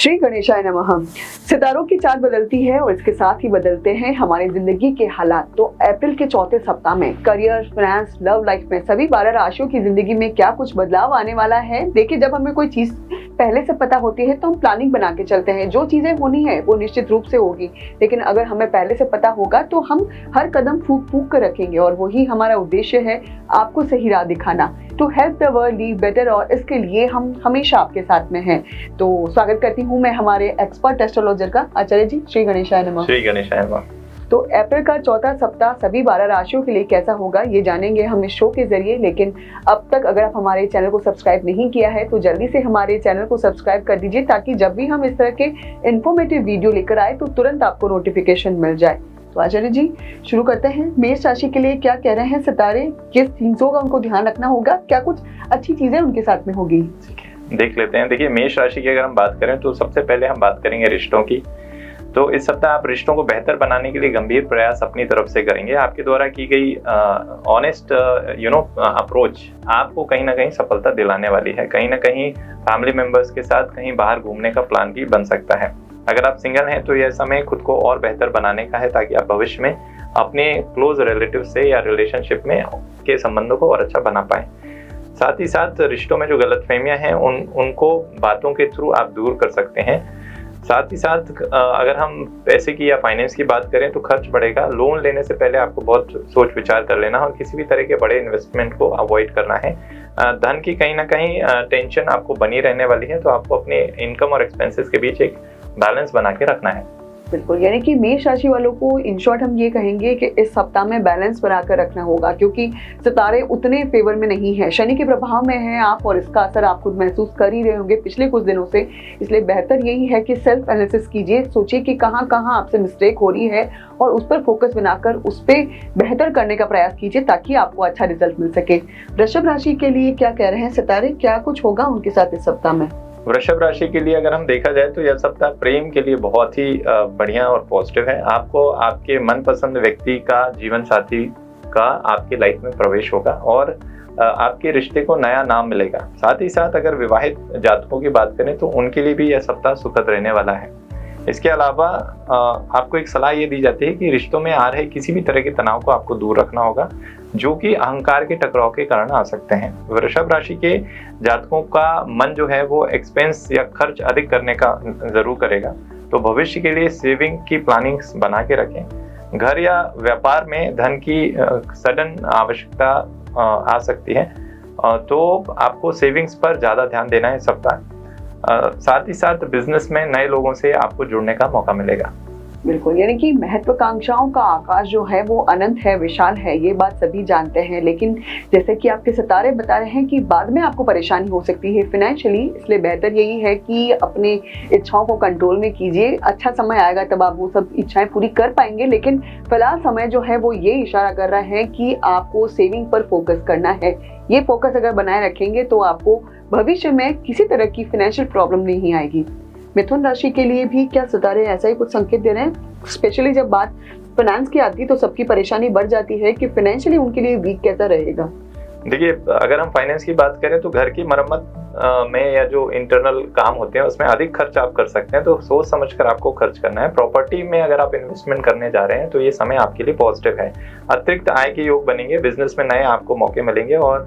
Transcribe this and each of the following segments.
श्री गणेशाय नमः। सितारों की चाल बदलती है और इसके साथ ही बदलते हैं हमारी जिंदगी के हालात। तो अप्रैल के चौथे सप्ताह में करियर, फाइनेंस, लव लाइफ में सभी 12 राशियों की जिंदगी में क्या कुछ बदलाव आने वाला है। देखिए, जब हमें कोई चीज पहले से पता होती है तो हम प्लानिंग बना के चलते हैं। जो चीजें होनी है वो निश्चित रूप से होगी, लेकिन अगर हमें पहले से पता होगा तो हम हर कदम फूंक फूंक कर रखेंगे और वही हमारा उद्देश्य है, आपको सही राह दिखाना, to help the world live better. और इसके लिए हम हमेशा आपके साथ में हैं। तो स्वागत करती हूँ मैं हमारे एक्सपर्ट एस्ट्रोलॉजर का, आचार्य जी। श्री गणेशाय नमः। श्री गणेशाय नमः। तो अप्रैल का चौथा सप्ताह सभी 12 राशियों के लिए कैसा होगा ये जानेंगे हम इस शो के जरिए। लेकिन अब तक अगर आप हमारे चैनल को सब्सक्राइब नहीं किया है तो जल्दी से हमारे चैनल को सब्सक्राइब कर दीजिए, ताकि जब भी हम इस तरह के इंफॉर्मेटिव वीडियो लेकर आए तो तुरंत आपको नोटिफिकेशन मिल जाए। तो आचार्य जी, शुरू करते हैं। मेष राशि के लिए क्या कह रहे हैं सितारे, किस चीजों का उनको ध्यान रखना होगा, क्या कुछ अच्छी चीजें उनके साथ में होगी, देख लेते हैं। देखिए, मेष राशि की अगर हम बात करें तो सबसे पहले हम बात करेंगे रिश्तों की। तो इस सप्ताह आप रिश्तों को बेहतर बनाने के लिए गंभीर प्रयास अपनी तरफ से करेंगे। आपके द्वारा की गई ऑनेस्ट अप्रोच आपको कहीं ना कहीं सफलता दिलाने वाली है। कहीं ना कहीं फैमिली मेंबर्स के साथ कहीं बाहर घूमने का प्लान भी बन सकता है। अगर आप सिंगल हैं तो यह समय खुद को और बेहतर बनाने का है, ताकि आप भविष्य में अपने क्लोज रिलेटिव से या रिलेशनशिप में के संबंधों को और अच्छा बना पाएं। साथ ही साथ रिश्तों में जो गलतफहमियां हैं उनको बातों के थ्रू आप दूर कर सकते हैं। साथ ही साथ अगर हम पैसे की या फाइनेंस की बात करें तो खर्च बढ़ेगा। लोन लेने से पहले आपको बहुत सोच विचार कर लेना और किसी भी तरह के बड़े इन्वेस्टमेंट को अवॉइड करना है। धन की कहीं ना कहीं टेंशन आपको बनी रहने वाली है, तो आपको अपने इनकम और एक्सपेंसेस के बीच एक बैलेंस बना के रखना है। बिल्कुल, यानी कि मेष राशि वालों को इन शॉर्ट हम ये कहेंगे कि इस सप्ताह में बैलेंस बनाकर रखना होगा, क्योंकि सितारे उतने फेवर में नहीं है, शनि के प्रभाव में हैं आप, और इसका असर आप खुद महसूस कर ही रहे होंगे पिछले कुछ दिनों से। इसलिए बेहतर यही है कि सेल्फ एनालिसिस कीजिए, सोचिए कि कहाँ कहाँ आपसे मिस्टेक हो रही है और उस पर फोकस बनाकर उस पर बेहतर करने का प्रयास कीजिए, ताकि आपको अच्छा रिजल्ट मिल सके। वृषभ राशि के लिए क्या कह रहे हैं सितारे, क्या कुछ होगा उनके साथ इस सप्ताह में? वृषभ राशि के लिए अगर हम देखा जाए तो यह सप्ताह प्रेम के लिए बहुत ही बढ़िया और पॉजिटिव है। आपको आपके मनपसंद व्यक्ति का, जीवन साथी का आपके लाइफ में प्रवेश होगा और आपके रिश्ते को नया नाम मिलेगा। साथ ही साथ अगर विवाहित जातकों की बात करें तो उनके लिए भी यह सप्ताह सुखद रहने वाला है। इसके अलावा आपको एक सलाह ये दी जाती है कि रिश्तों में आ रहे किसी भी तरह के तनाव को आपको दूर रखना होगा, जो कि अहंकार के टकराव के कारण आ सकते हैं। वृषभ राशि के जातकों का मन जो है वो एक्सपेंस या खर्च अधिक करने का जरूर करेगा, तो भविष्य के लिए सेविंग की प्लानिंग बना के रखें। घर या व्यापार में धन की सडन आवश्यकता आ सकती है, तो आपको सेविंग्स पर ज़्यादा ध्यान देना है इस सप्ताह। साथ ही साथ बिजनेस में नए लोगों से आपको जुड़ने का मौका मिलेगा। बिल्कुल, यानी कि महत्वाकांक्षाओं का आकाश जो है वो अनंत है, विशाल है, ये बात सभी जानते हैं। लेकिन जैसे कि आपके सितारे बता रहे हैं कि बाद में आपको परेशानी हो सकती है फाइनेंशियली, इसलिए बेहतर यही है कि अपने इच्छाओं को कंट्रोल में कीजिए। अच्छा समय आएगा तब आप वो सब इच्छाएं पूरी कर पाएंगे, लेकिन फिलहाल समय जो है वो ये इशारा कर रहा है कि आपको सेविंग पर फोकस करना है। ये फोकस अगर बनाए रखेंगे तो आपको भविष्य में किसी तरह की फाइनेंशियल प्रॉब्लम नहीं आएगी। मिथुन राशि के लिए भी क्या सितारे ऐसा ही कुछ संकेत दे रहे हैं? स्पेशली जब बात फाइनेंस की आती है तो सबकी परेशानी बढ़ जाती है कि फाइनेंशियली उनके लिए वीक कैसा रहेगा। देखिए, अगर हम फाइनेंस की बात करें तो घर की मरम्मत में या जो इंटरनल काम होते हैं उसमें अधिक खर्च आप कर सकते हैं, तो सोच समझकर आपको खर्च करना है। प्रॉपर्टी में अगर आप इन्वेस्टमेंट करने जा रहे हैं तो ये समय आपके लिए पॉजिटिव है। अतिरिक्त आय के योग बनेंगे, बिजनेस में नए आपको मौके मिलेंगे और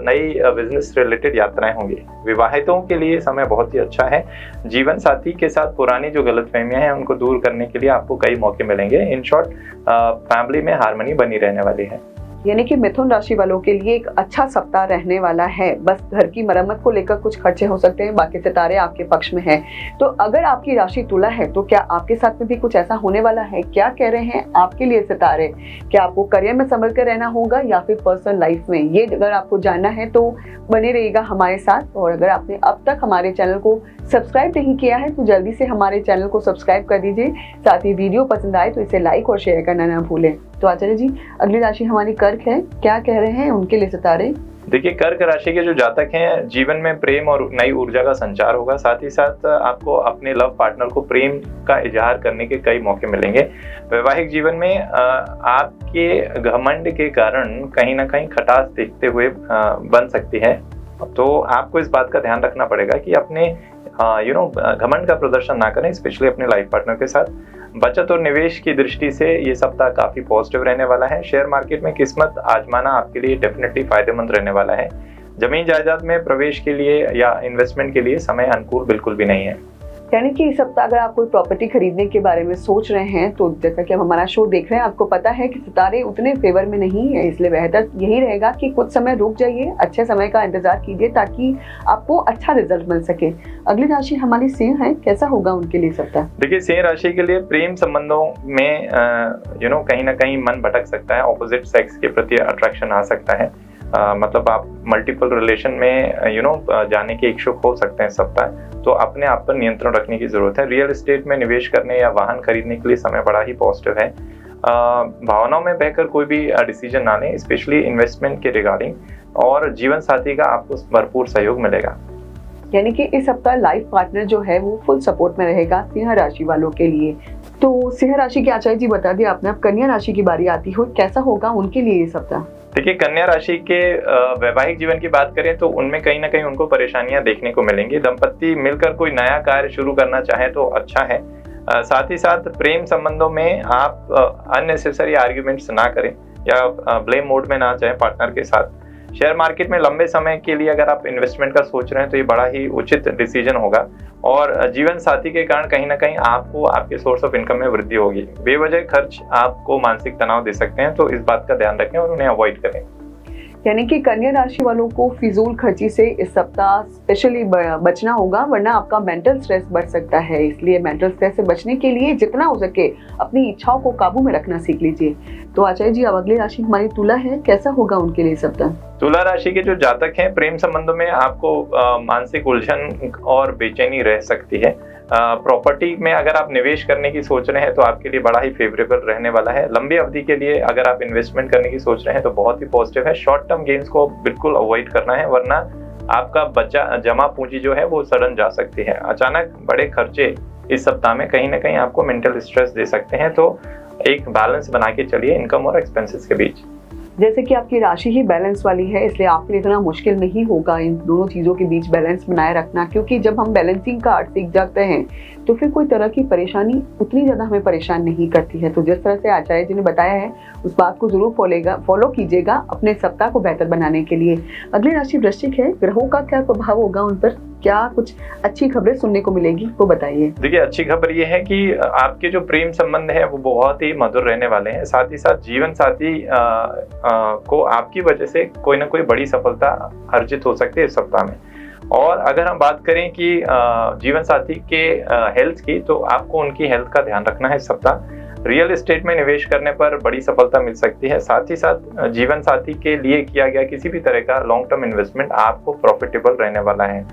नई बिजनेस रिलेटेड यात्राएं होंगी। विवाहितों के लिए समय बहुत ही अच्छा है। जीवन साथी के साथ पुरानी जो गलतफहमियां हैं उनको दूर करने के लिए आपको कई मौके मिलेंगे। इन शॉर्ट, फैमिली में हार्मनी बनी रहने वाली है। यानी कि मिथुन राशि वालों के लिए एक अच्छा सप्ताह रहने वाला है। बस घर की मरम्मत को लेकर कुछ खर्चे हो सकते हैं, बाकी सितारे आपके पक्ष में हैं। तो अगर आपकी राशि तुला है तो क्या आपके साथ में भी कुछ ऐसा होने वाला है? क्या कह रहे हैं आपके लिए सितारे? क्या आपको करियर में संभल कर रहना होगा या फिर पर्सनल लाइफ में? ये अगर आपको जानना है तो बने रहिएगा हमारे साथ। और अगर आपने अब तक हमारे चैनल को सब्सक्राइब नहीं किया है तो जल्दी से हमारे चैनल को सब्सक्राइब कर दीजिए। साथ ही वीडियो पसंद आए तो इसे लाइक और शेयर करना ना भूलें। तो आचार्य जी, अगली राशि हमारी कर्क है, क्या कह रहे हैं उनके लिए सितारे? देखिए, कर्क राशि के जो जातक हैं, जीवन में प्रेम और नई ऊर्जा का संचार होगा। साथ ही साथ आपको अपने लव पार्टनर को प्रेम का इजहार करने के कई मौके मिलेंगे। वैवाहिक जीवन में आपके घमंड के कारण कहीं ना कहीं खटास देखते हुए बन सकती है, तो आपको इस बात का ध्यान रखना पड़ेगा कि अपने घमंड का प्रदर्शन ना करें, स्पेशली अपने लाइफ पार्टनर के साथ। बचत और निवेश की दृष्टि से ये सप्ताह काफी पॉजिटिव रहने वाला है। शेयर मार्केट में किस्मत आजमाना आपके लिए डेफिनेटली फायदेमंद रहने वाला है। जमीन जायदाद में प्रवेश के लिए या इन्वेस्टमेंट के लिए समय अनुकूल बिल्कुल भी नहीं है। यानी कि इस सप्ताह अगर आप कोई प्रॉपर्टी खरीदने के बारे में सोच रहे हैं तो जैसा कि हम हमारा शो देख रहे हैं, आपको पता है कि सितारे उतने फेवर में नहीं है, इसलिए बेहतर यही रहेगा कि कुछ समय रुक जाइए, अच्छे समय का इंतजार कीजिए ताकि आपको अच्छा रिजल्ट मिल सके। अगली राशि हमारी सिंह है, कैसा होगा उनके लिए सप्ताह? देखिए, सिंह राशि के लिए प्रेम संबंधों में कहीं ना कहीं मन भटक सकता है, ऑपोजिट सेक्स के प्रति अट्रैक्शन आ सकता है। मतलब आप मल्टीपल रिलेशन में जाने के इच्छुक हो सकते हैं सप्ताह, तो अपने आप पर नियंत्रण रखने की जरूरत है। रियल एस्टेट में निवेश करने या वाहन खरीदने के लिए समय बड़ा ही पॉजिटिव है। भावनाओं में बहकर कोई भी डिसीजन ना लें, स्पेशली इन्वेस्टमेंट के रिगार्डिंग, और जीवन साथी का आपको भरपूर सहयोग मिलेगा। यानी कि इस सप्ताह लाइफ पार्टनर जो है वो फुल सपोर्ट में रहेगा सिंह राशि वालों के लिए। तो सिंह राशि के आचार्य जी बता दिया आपने, अब कन्या राशि की बारी आती हो, कैसा होगा उनके लिए ये सप्ताह? देखिए, कन्या राशि के वैवाहिक जीवन की बात करें तो उनमें कहीं ना कहीं उनको परेशानियां देखने को मिलेंगी। दंपत्ति मिलकर कोई नया कार्य शुरू करना चाहे तो अच्छा है। साथ ही साथ प्रेम संबंधों में आप अननेसेसरी आर्ग्यूमेंट्स ना करें या ब्लेम मोड में ना जाएं पार्टनर के साथ। शेयर मार्केट में लंबे समय के लिए अगर आप इन्वेस्टमेंट का सोच रहे हैं तो ये बड़ा ही उचित डिसीजन होगा, और जीवन साथी के कारण कहीं ना कहीं आपको आपके सोर्स ऑफ इनकम में वृद्धि होगी। बेवजह खर्च आपको मानसिक तनाव दे सकते हैं, तो इस बात का ध्यान रखें और उन्हें अवॉइड करें। यानी कि कन्या राशि वालों को फिजूल खर्ची से इस सप्ताह स्पेशली बचना होगा, वरना आपका मेंटल स्ट्रेस बढ़ सकता है। इसलिए मेंटल स्ट्रेस से बचने के लिए जितना हो सके अपनी इच्छाओं को काबू में रखना सीख लीजिए। तो आचार्य जी, अब अगली राशि हमारी तुला है, कैसा होगा उनके लिए सप्ताह? तुला राशि के जो जातक हैं, प्रेम संबंधों में आपको मानसिक उलझन और बेचैनी रह सकती है। प्रॉपर्टी में अगर आप निवेश करने की सोच रहे हैं तो आपके लिए बड़ा ही फेवरेबल रहने वाला है। लंबी अवधि के लिए अगर आप इन्वेस्टमेंट करने की सोच रहे हैं तो बहुत ही पॉजिटिव है। शॉर्ट टर्म गेन्स को बिल्कुल अवॉइड करना है, वरना आपका जमा पूंजी जो है वो सड़न जा सकती है। अचानक बड़े खर्चे इस सप्ताह में कहीं ना कहीं आपको मेंटल स्ट्रेस दे सकते हैं, तो एक बैलेंस बना के चलिए इनकम और एक्सपेंसेस के बीच। जैसे कि आपकी राशि ही बैलेंस वाली है, इसलिए आपके लिए इतना मुश्किल नहीं होगा इन दोनों चीज़ों के बीच बैलेंस बनाए रखना, क्योंकि जब हम बैलेंसिंग का आर्ट सीख जाते हैं तो फिर कोई तरह की परेशानी उतनी ज़्यादा हमें परेशान नहीं करती है। तो जिस तरह से आचार्य जी ने बताया है उस बात को जरूर फॉलो कीजिएगा अपने सप्ताह को बेहतर बनाने के लिए। अगली राशि वृश्चिक है, ग्रहों का क्या प्रभाव होगा उन पर, क्या कुछ अच्छी खबरें सुनने को मिलेगी, वो बताइए। देखिए, अच्छी खबर ये है कि आपके जो प्रेम संबंध है वो बहुत ही मधुर रहने वाले हैं। साथ ही साथ जीवन साथी को आपकी वजह से कोई ना कोई बड़ी सफलता अर्जित हो सकती है इस सप्ताह में। और अगर हम बात करें कि जीवन साथी के हेल्थ की, तो आपको उनकी हेल्थ का ध्यान रखना है इस सप्ताह। रियल एस्टेट में निवेश करने पर बड़ी सफलता मिल सकती है। साथ ही साथ जीवन साथी के लिए किया गया किसी भी तरह का लॉन्ग टर्म इन्वेस्टमेंट आपको प्रॉफिटेबल रहने वाला है।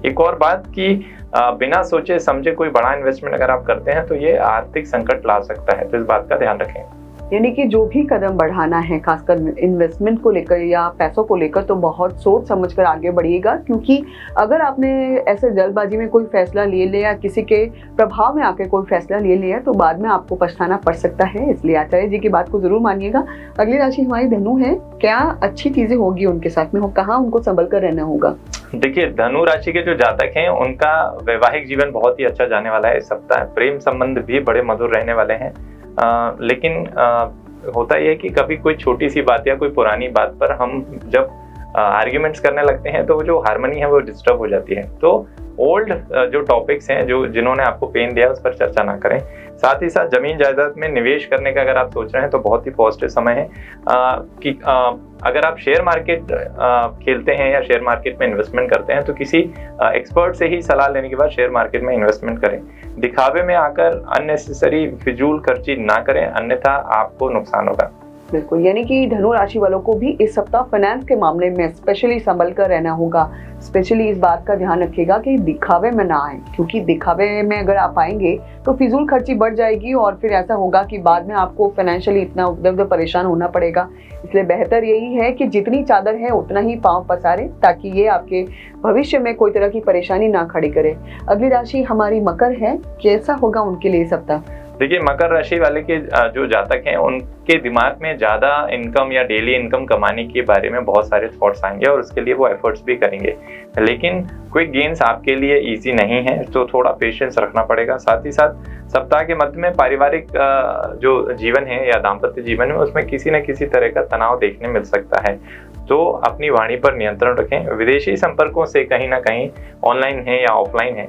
एक और बात कि बिना सोचे समझे कोई बड़ा इन्वेस्टमेंट अगर आप करते हैं तो ये आर्थिक संकट ला सकता है, तो इस बात का ध्यान रखें। यानी कि जो भी कदम बढ़ाना है खासकर इन्वेस्टमेंट को लेकर या पैसों को लेकर, तो बहुत सोच समझकर आगे बढ़िएगा, क्योंकि अगर आपने ऐसे जल्दबाजी में कोई फैसला ले लिया, किसी के प्रभाव में आकर कोई फैसला ले लिया, तो बाद में आपको पछताना पड़ सकता है। इसलिए आचार्य जी की बात को जरूर मानिएगा। अगली राशि हमारी धनु है, क्या अच्छी चीजें होगी उनके साथ में, कहाँ उनको संभल कर रहना होगा? देखिए, धनु राशि के जो जातक हैं उनका वैवाहिक जीवन बहुत ही अच्छा जाने वाला है इस सप्ताह। प्रेम संबंध भी बड़े मधुर रहने वाले हैं। लेकिन होता यह है कि कभी कोई छोटी सी बात या कोई पुरानी बात पर हम जब आर्ग्यूमेंट्स करने लगते हैं तो जो हार्मनी है वो डिस्टर्ब हो जाती है। तो ओल्ड जो टॉपिक्स हैं, जो जिन्होंने आपको पेन दिया, उस पर चर्चा ना करें। साथ ही साथ जमीन जायदाद में निवेश करने का अगर आप सोच रहे हैं तो बहुत ही पॉजिटिव समय है कि अगर आप शेयर मार्केट खेलते हैं या शेयर मार्केट में इन्वेस्टमेंट करते हैं तो किसी एक्सपर्ट से ही सलाह लेने के बाद शेयर मार्केट में इन्वेस्टमेंट करें। दिखावे में आकर अननेसेसरी फिजूल खर्ची ना करें, अन्यथा आपको नुकसान होगा। बिल्कुल, यानी कि धनु राशि वालों को भी इस सप्ताह फाइनेंस के मामले में स्पेशली संभल कर रहना होगा। स्पेशली इस बात का ध्यान रखिएगा कि दिखावे में ना आए, क्योंकि दिखावे में अगर आप आएंगे तो फिजूल खर्ची बढ़ जाएगी और फिर ऐसा होगा कि बाद में आपको फाइनेंशियली इतना उधर उधर परेशान होना पड़ेगा। इसलिए बेहतर यही है कि जितनी चादर है उतना ही पांव पसारें, ताकि ये आपके भविष्य में कोई तरह की परेशानी ना खड़ी करे। अगली राशि हमारी मकर है, कैसा होगा उनके लिए सप्ताह? देखिए मकर राशि वाले के जो जातक हैं उनके दिमाग में ज़्यादा इनकम या डेली इनकम कमाने के बारे में बहुत सारे थॉट्स आएंगे और उसके लिए वो एफर्ट्स भी करेंगे, लेकिन क्विक गेन्स आपके लिए इजी नहीं है, तो थोड़ा पेशेंस रखना पड़ेगा। साथ ही साथ सप्ताह के मध्य में पारिवारिक जो जीवन है या दाम्पत्य जीवन है उसमें किसी न किसी तरह का तनाव देखने मिल सकता है, तो अपनी वाणी पर नियंत्रण रखें। विदेशी संपर्कों से कहीं ना कहीं ऑनलाइन है या ऑफलाइन है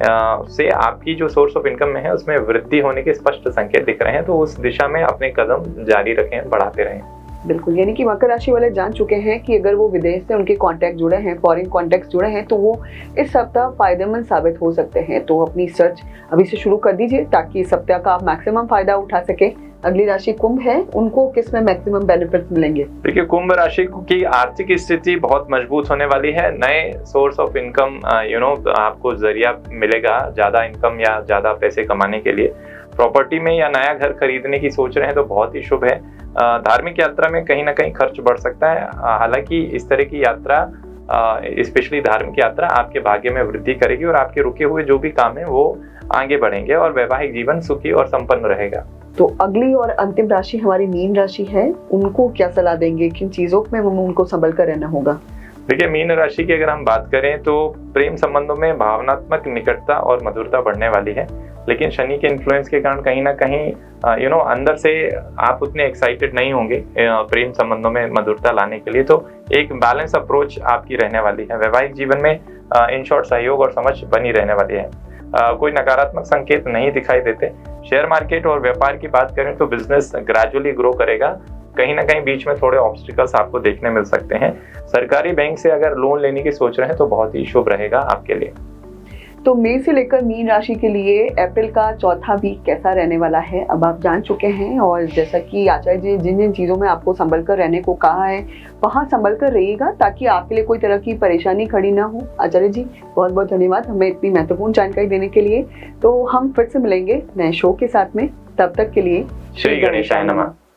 से आपकी जो सोर्स ऑफ इनकम में है उसमें वृद्धि होने के स्पष्ट संकेत दिख रहे हैं, तो उस दिशा में अपने कदम जारी रखें, बढ़ाते रहें। बिल्कुल, यानी कि मकर राशि वाले जान चुके हैं कि अगर वो विदेश से उनके कॉन्टैक्ट जुड़े हैं, फॉरेन कॉन्टैक्ट जुड़े हैं, तो वो इस सप्ताह फायदेमंद साबित हो सकते हैं। तो अपनी सर्च अभी से शुरू कर दीजिए ताकि इस सप्ताह का आप मैक्सिमम फायदा उठा सके। अगली राशि कुंभ है, उनको किस में मैक्सिमम बेनिफिट्स मिलेंगे? देखिए कुंभ राशि की आर्थिक स्थिति बहुत मजबूत होने वाली है। नए सोर्स ऑफ इनकम आपको जरिया मिलेगा ज्यादा इनकम या ज्यादा पैसे कमाने के लिए। प्रॉपर्टी में या नया घर खरीदने की सोच रहे हैं तो बहुत ही शुभ है। धार्मिक यात्रा में कहीं ना कहीं खर्च बढ़ सकता है, हालांकि इस तरह की यात्रा स्पेशली धार्मिक यात्रा आपके भाग्य में वृद्धि करेगी और आपके रुके हुए जो भी काम है वो आगे बढ़ेंगे और वैवाहिक जीवन सुखी और संपन्न रहेगा। तो अगली और अंतिम राशि हमारी मीन राशि है, उनको क्या सलाह देंगे, किन चीजों में उनको संभल कर रहना होगा? देखिए मीन राशि की अगर हम बात करें तो प्रेम संबंधों में भावनात्मक निकटता और मधुरता बढ़ने वाली है, लेकिन शनि के इन्फ्लुएंस के कारण कहीं ना कहीं अंदर से आप उतने एक्साइटेड नहीं होंगे प्रेम संबंधों में मधुरता लाने के लिए, तो एक बैलेंस अप्रोच आपकी रहने वाली है। वैवाहिक जीवन में इन शॉर्ट सहयोग और समझ बनी रहने वाली है। कोई नकारात्मक संकेत नहीं दिखाई देते। शेयर मार्केट और व्यापार की बात करें तो बिजनेस ग्रेजुअली ग्रो करेगा, कहीं ना कहीं बीच में थोड़े ऑब्स्टिकल्स आपको देखने मिल सकते हैं। सरकारी बैंक से अगर लोन लेने की सोच रहे हैं तो बहुत ही शुभ रहेगा आपके लिए। तो मई से लेकर मीन राशि के लिए अप्रैल का चौथा वीक कैसा रहने वाला है अब आप जान चुके हैं, और जैसा कि आचार्य जी जिन जिन चीज़ों में आपको संभल कर रहने को कहा है वहाँ संभल कर रहिएगा ताकि आपके लिए कोई तरह की परेशानी खड़ी ना हो। आचार्य जी बहुत बहुत धन्यवाद हमें इतनी महत्वपूर्ण जानकारी देने के लिए। तो हम फिर से मिलेंगे नए शो के साथ में, तब तक के लिए श्री गणेशाय नमः।